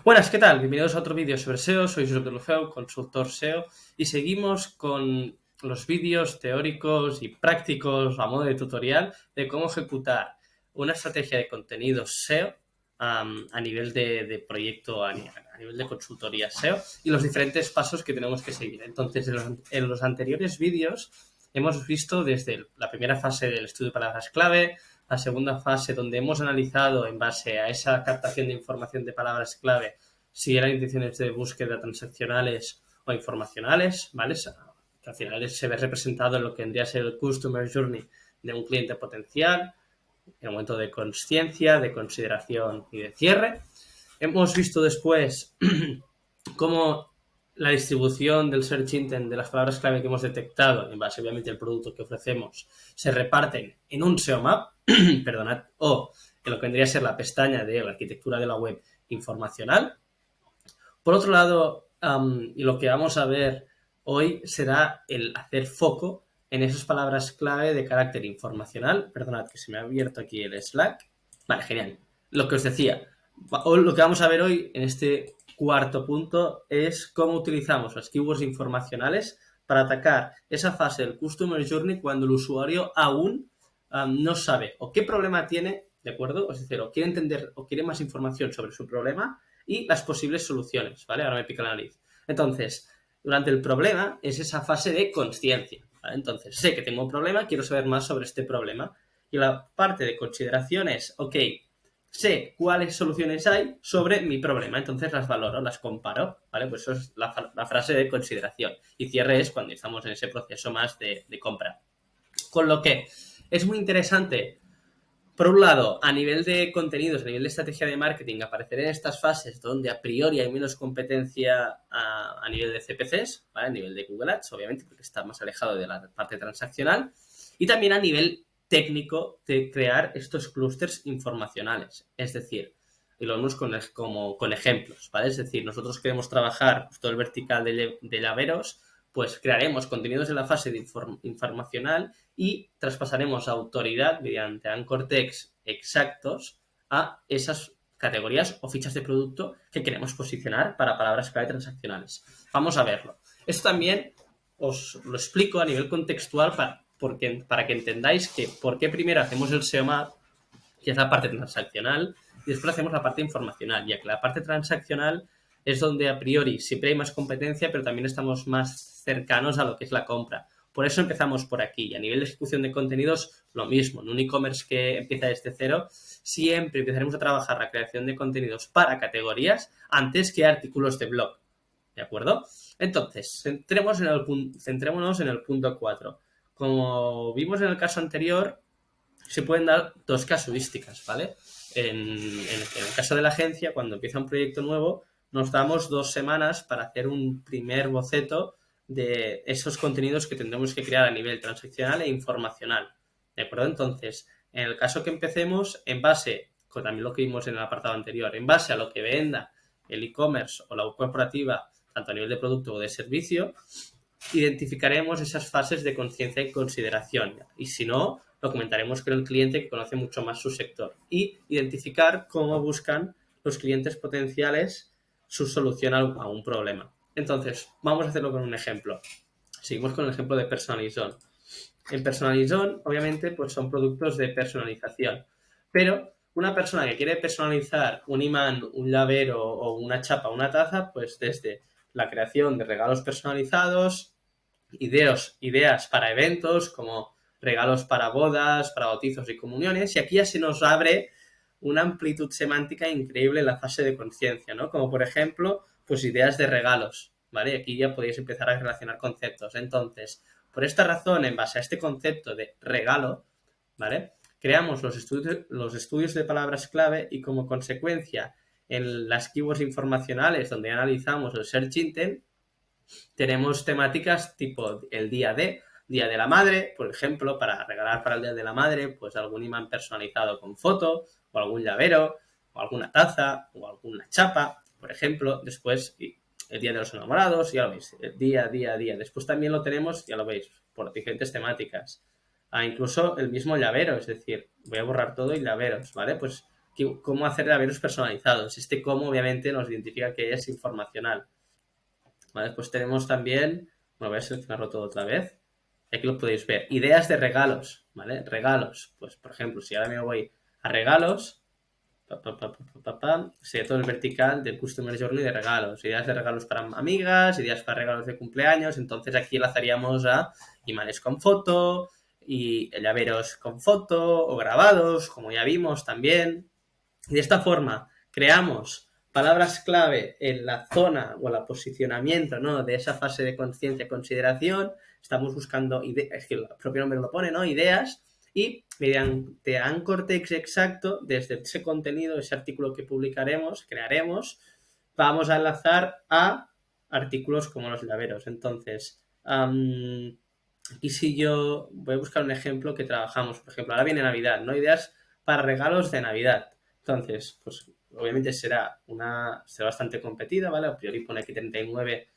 Buenas, ¿qué tal? Bienvenidos a otro vídeo sobre SEO. Soy Josep de Lufeu, consultor SEO, y seguimos con los vídeos teóricos y prácticos a modo de tutorial de cómo ejecutar una estrategia de contenidos SEO a nivel de proyecto, a nivel de consultoría SEO y los diferentes pasos que tenemos que seguir. Entonces, en los anteriores vídeos hemos visto desde la primera fase del estudio de palabras clave, la segunda fase donde hemos analizado en base a esa captación de información de palabras clave si eran intenciones de búsqueda transaccionales o informacionales, ¿vale? Que al final se ve representado en lo que vendría a ser el Customer Journey de un cliente potencial, en el momento de consciencia, de consideración y de cierre. Hemos visto después cómo la distribución del search intent de las palabras clave que hemos detectado, en base obviamente al producto que ofrecemos, se reparten en un SEO map, perdonad, o en lo que vendría a ser la pestaña de la arquitectura de la web informacional. Por otro lado, y lo que vamos a ver hoy será el hacer foco en esas palabras clave de carácter informacional. Perdonad que se me ha abierto aquí el Slack. Vale, genial. Lo que os decía, lo que vamos a ver hoy en este cuarto punto es cómo utilizamos las keywords informacionales para atacar esa fase del Customer Journey cuando el usuario aún no sabe o qué problema tiene, ¿de acuerdo? Es decir, o quiere entender o quiere más información sobre su problema y las posibles soluciones, ¿vale? Ahora me pica la nariz. Entonces, durante el problema es esa fase de consciencia, ¿vale? Entonces, sé que tengo un problema, quiero saber más sobre este problema. Y la parte de consideración es, ok, sé cuáles soluciones hay sobre mi problema, entonces las valoro, las comparo, ¿vale? Pues eso es la frase de consideración. Y cierre es cuando estamos en ese proceso más de compra. Con lo que es muy interesante, por un lado, a nivel de contenidos, a nivel de estrategia de marketing, aparecer en estas fases donde a priori hay menos competencia a nivel de CPCs, ¿vale? A nivel de Google Ads, obviamente, porque está más alejado de la parte transaccional, y también a nivel técnico de crear estos clústeres informacionales. Es decir, y lo vemos como con ejemplos, ¿vale? Es decir, nosotros queremos trabajar todo el vertical de llaveros, pues crearemos contenidos en la fase de informacional y traspasaremos autoridad mediante anchor text exactos a esas categorías o fichas de producto que queremos posicionar para palabras clave transaccionales. Vamos a verlo. Esto también os lo explico a nivel contextual para que entendáis que por qué primero hacemos el SEO Map, que es la parte transaccional, y después hacemos la parte informacional, ya que la parte transaccional es donde a priori siempre hay más competencia, pero también estamos más cercanos a lo que es la compra. Por eso empezamos por aquí. Y a nivel de ejecución de contenidos, lo mismo. En un e-commerce que empieza desde cero, siempre empezaremos a trabajar la creación de contenidos para categorías antes que artículos de blog. ¿De acuerdo? Entonces, centrémonos en el punto 4. Como vimos en el caso anterior, se pueden dar dos casuísticas, ¿vale? En el caso de la agencia, cuando empieza un proyecto nuevo, nos damos 2 semanas para hacer un primer boceto de esos contenidos que tendremos que crear a nivel transaccional e informacional. ¿De acuerdo? Entonces, en el caso que empecemos, en base, con también lo que vimos en el apartado anterior, en base a lo que venda el e-commerce o la web corporativa, tanto a nivel de producto o de servicio, identificaremos esas fases de conciencia y consideración. Y si no, lo comentaremos con el cliente que conoce mucho más su sector. Y identificar cómo buscan los clientes potenciales su solución a un problema. Entonces, vamos a hacerlo con un ejemplo. Seguimos con el ejemplo de Personalizon. En Personalizon, obviamente, pues son productos de personalización. Pero una persona que quiere personalizar un imán, un llavero o una chapa, una taza, pues desde la creación de regalos personalizados, ideas para eventos como regalos para bodas, para bautizos y comuniones, y aquí ya se nos abre una amplitud semántica increíble en la fase de conciencia, ¿no? Como por ejemplo, pues ideas de regalos, ¿vale? Aquí ya podéis empezar a relacionar conceptos. Entonces, por esta razón, en base a este concepto de regalo, ¿vale? Creamos los estudios de palabras clave y como consecuencia en las keywords informacionales donde analizamos el search intent, tenemos temáticas tipo el Día de la Madre, por ejemplo, para regalar para el Día de la Madre, pues algún imán personalizado con foto, o algún llavero, o alguna taza, o alguna chapa, por ejemplo. Después, el Día de los Enamorados, ya lo veis, el día. Después también lo tenemos, ya lo veis, por diferentes temáticas. Incluso el mismo llavero, es decir, voy a borrar todo y llaveros, ¿vale? Pues cómo hacer llaveros personalizados. Este cómo obviamente nos identifica que es informacional. ¿Vale? Después tenemos también, bueno, voy a seleccionarlo todo otra vez. Aquí lo podéis ver. Ideas de regalos, ¿vale? Regalos. Pues, por ejemplo, si ahora me voy a regalos, sería todo el vertical del Customer Journey de regalos. Ideas de regalos para amigas, ideas para regalos de cumpleaños. Entonces aquí enlazaríamos a imanes con foto y llaveros con foto o grabados, como ya vimos también. Y de esta forma creamos palabras clave en la zona o el posicionamiento, ¿no?, de esa fase de conciencia y consideración. Estamos buscando ideas, es que el propio nombre lo pone, ¿no?, ideas, y mediante Anchor Text exacto, desde ese contenido, ese artículo que publicaremos, crearemos, vamos a enlazar a artículos como los llaveros. Entonces, y si yo voy a buscar un ejemplo que trabajamos, por ejemplo, ahora viene Navidad, ¿no?, ideas para regalos de Navidad. Entonces, pues obviamente será bastante competida, ¿vale? A priori pone aquí 39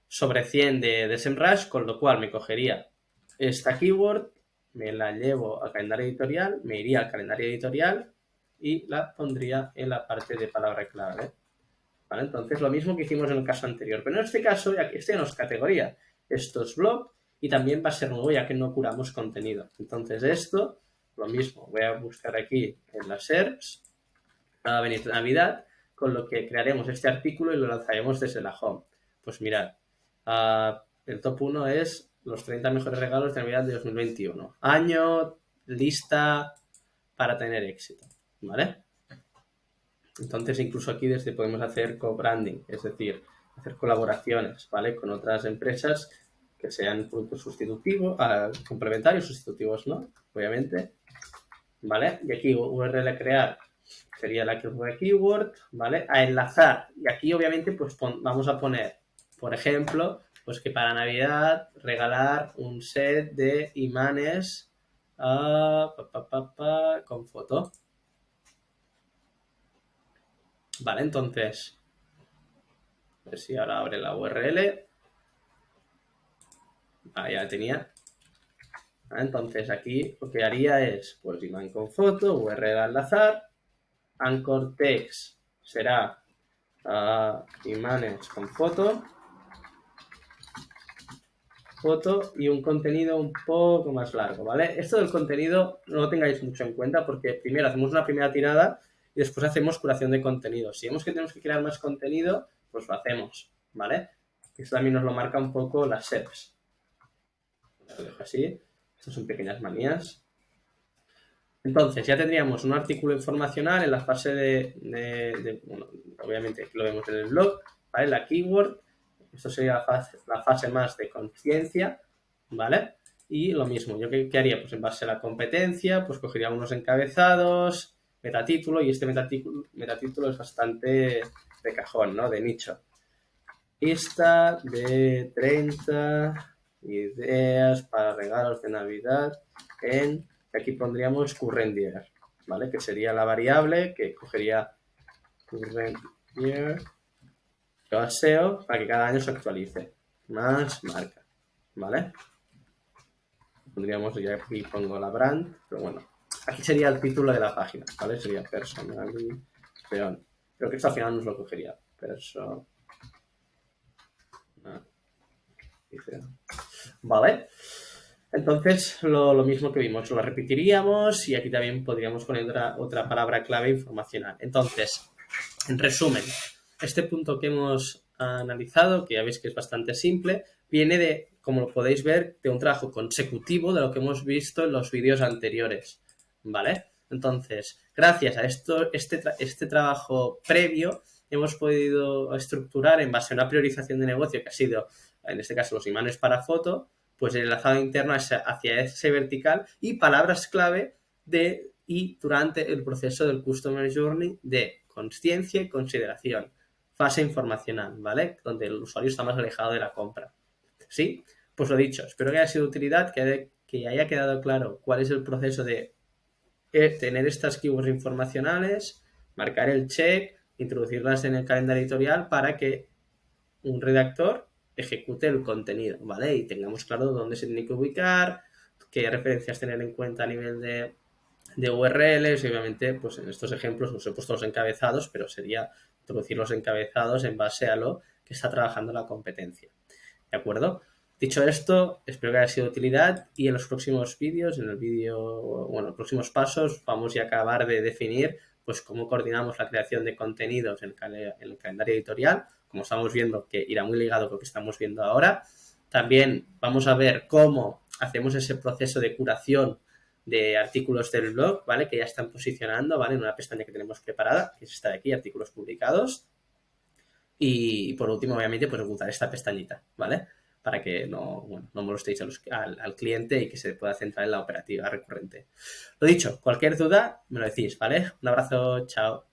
sobre 100 de SEMrush, con lo cual me cogería esta keyword, me la llevo al calendario editorial, me iría al calendario editorial y la pondría en la parte de palabra clave, ¿vale? Entonces, lo mismo que hicimos en el caso anterior, pero en este caso, este no es categoría, esto es blog y también va a ser nuevo ya que no curamos contenido. Entonces, esto, lo mismo, voy a buscar aquí en las SERPs, va a venir Navidad, con lo que crearemos este artículo y lo lanzaremos desde la home. Pues mirad, el top 1 es los 30 mejores regalos de Navidad de 2021. Año, lista para tener éxito, ¿vale? Entonces, incluso aquí desde podemos hacer co-branding, es decir, hacer colaboraciones, ¿vale?, con otras empresas que sean productos sustitutivos, complementarios, sustitutivos, ¿no?, obviamente, ¿vale? Y aquí URL a crear sería la keyword, ¿vale? A enlazar. Y aquí, obviamente, pues vamos a poner, por ejemplo, pues que para Navidad regalar un set de imanes con foto. Vale, entonces, a ver si ahora abre la URL. Ya la tenía. Entonces, aquí lo que haría es, pues, imán con foto, URL a enlazar. Anchor Text será imanes con foto y un contenido un poco más largo, ¿vale? Esto del contenido no lo tengáis mucho en cuenta porque primero hacemos una primera tirada y después hacemos curación de contenido. Si vemos que tenemos que crear más contenido, pues lo hacemos, ¿vale? Esto también nos lo marca un poco las SERPs. Lo dejo así. Estas son pequeñas manías. Entonces, ya tendríamos un artículo informacional en la fase bueno, obviamente aquí lo vemos en el blog, ¿vale? La keyword. Esto sería la fase más de conciencia, ¿vale? Y lo mismo, ¿yo qué haría? Pues en base a la competencia, pues cogería unos encabezados, metatítulo, y este metatítulo es bastante de cajón, ¿no?, de nicho. Lista de 30 ideas para regalos de Navidad aquí pondríamos current year, ¿vale? Que sería la variable que cogería current year SEO para que cada año se actualice. Más marca, ¿vale? Pondríamos, ya aquí pongo la brand, pero bueno, aquí sería el título de la página, ¿vale? Sería personalización. Creo que esto al final nos lo cogería. ¿Vale? Entonces, lo mismo que vimos, lo repetiríamos y aquí también podríamos poner otra palabra clave informacional. Entonces, en resumen, este punto que hemos analizado, que ya veis que es bastante simple, viene de, como lo podéis ver, de un trabajo consecutivo de lo que hemos visto en los vídeos anteriores, ¿vale? Entonces, gracias a este trabajo previo, hemos podido estructurar en base a una priorización de negocio que ha sido, en este caso, los imanes para foto, pues el enlazado interno hacia ese vertical y palabras clave durante el proceso del Customer Journey de consciencia y consideración. Fase informacional, ¿vale? Donde el usuario está más alejado de la compra. ¿Sí? Pues lo dicho, espero que haya sido de utilidad, que haya quedado claro cuál es el proceso de tener estas keywords informacionales, marcar el check, introducirlas en el calendario editorial para que un redactor ejecute el contenido, ¿vale? Y tengamos claro dónde se tiene que ubicar, qué referencias tener en cuenta a nivel de de URLs y obviamente pues en estos ejemplos os he puesto los encabezados, pero sería introducir los encabezados en base a lo que está trabajando la competencia. ¿De acuerdo? Dicho esto, espero que haya sido de utilidad y en los próximos vídeos, en el vídeo, bueno, los próximos pasos, vamos a acabar de definir pues cómo coordinamos la creación de contenidos en el calendario editorial, como estamos viendo que irá muy ligado con lo que estamos viendo ahora. También vamos a ver cómo hacemos ese proceso de curación de artículos del blog, ¿vale? Que ya están posicionando, ¿vale? En una pestaña que tenemos preparada, que es esta de aquí, artículos publicados. Y por último, obviamente, pues ocultar esta pestañita, ¿vale? Para que no, bueno, no molestéis al cliente y que se pueda centrar en la operativa recurrente. Lo dicho, cualquier duda me lo decís, ¿vale? Un abrazo, chao.